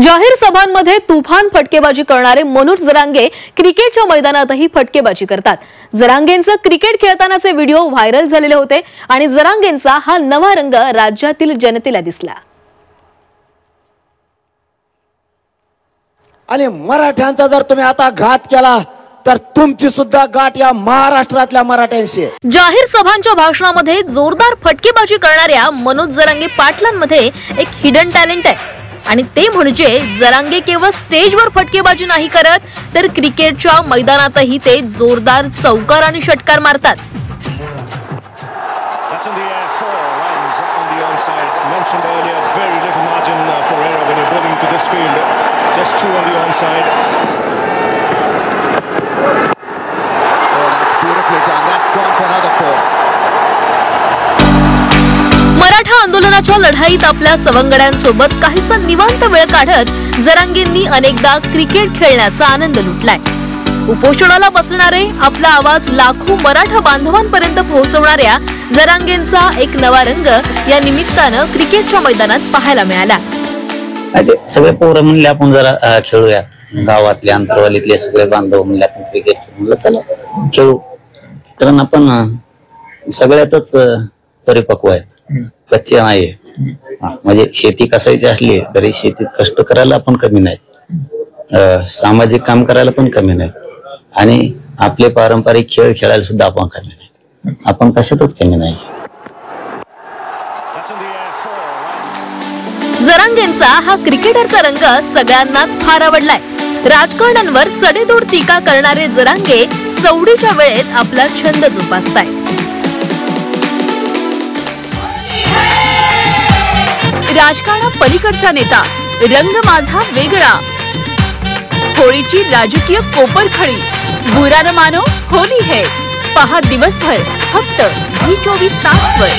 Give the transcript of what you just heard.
जाहीर सभांमध्ये तुफान फटकेबाजी करणारे मनोज जरांगे क्रिकेटच्या मैदानातही फटकेबाजी करतात। जरांगेंचे क्रिकेट खेळतानाचे व्हिडिओ व्हायरल झालेले होते आणि जरांगेंचा हा नवा रंग राज्यातील जनतेला दिसला। आणि मराठ्यांचा जर तुम्ही आता घात केला तर तुमची सुद्धा गाठ या महाराष्ट्रातल्या मराठ्यांशी। जाहीर सभांच्या भाषणामध्ये जोरदार फटकेबाजी करणाऱ्या मनोज जरांगे पाटलांमध्ये एक हिडन टॅलेंट आहे आणि ते म्हणजे जरांगे केवळ स्टेजवर फटकेबाजी नाही करत तर क्रिकेटच्या मैदानातही ते जोरदार चौकार आणि षटकार मारतात। मराठा आंदोलनाच्या लढाईत आपल्या सवंगड्यांसोबत काहीसा निवांत वेळ काढत जरांगेंनी अनेकदा क्रिकेट खेळण्याचा आनंद लुटलाय। उपोषणाला बसणारे आपला आवाज लाखो मराठा बांधवांपर्यंत पोहोचवणाऱ्या जरांगेंचा एक नवा रंग या निमित्तानं क्रिकेटच्या मैदानात पाहायला मिळाला। सगळे पोरं म्हणले आपण जरा खेळूया, गावातले अंतरवालीतले सगळे बांधव म्हणले आपण क्रिकेट म्हणलं चला खेळू, कारण आपण सगळ्यातच परिपक्व आहेत, कच्चे नाही। म्हणजे शेती कसायची असली तरी शेतीत कष्ट करायला आपण कमी नाहीत, सामाजिक काम करायला पण कमी नाहीत आणि आपले पारंपरिक खेळ खेळायला सुद्धा आपण कमी नाहीत, आपण कशातच कमी नाही। जरांगेंचा हा क्रिकेटरचा रंग सगळ्यांनाच फार आवडलाय। राजकारण्यांवर सडेतोड टीका करणारे जरांगे सवडीच्या वेळेत आपला छंद जोपासतायत। राजकारणा पलीकडचा नेता, रंग माझा वेगळा, होळीची राजकीय कोपरखळी, बुरा न मानो होली है। पहा दिवसभर फक्त झी 24 तासवर।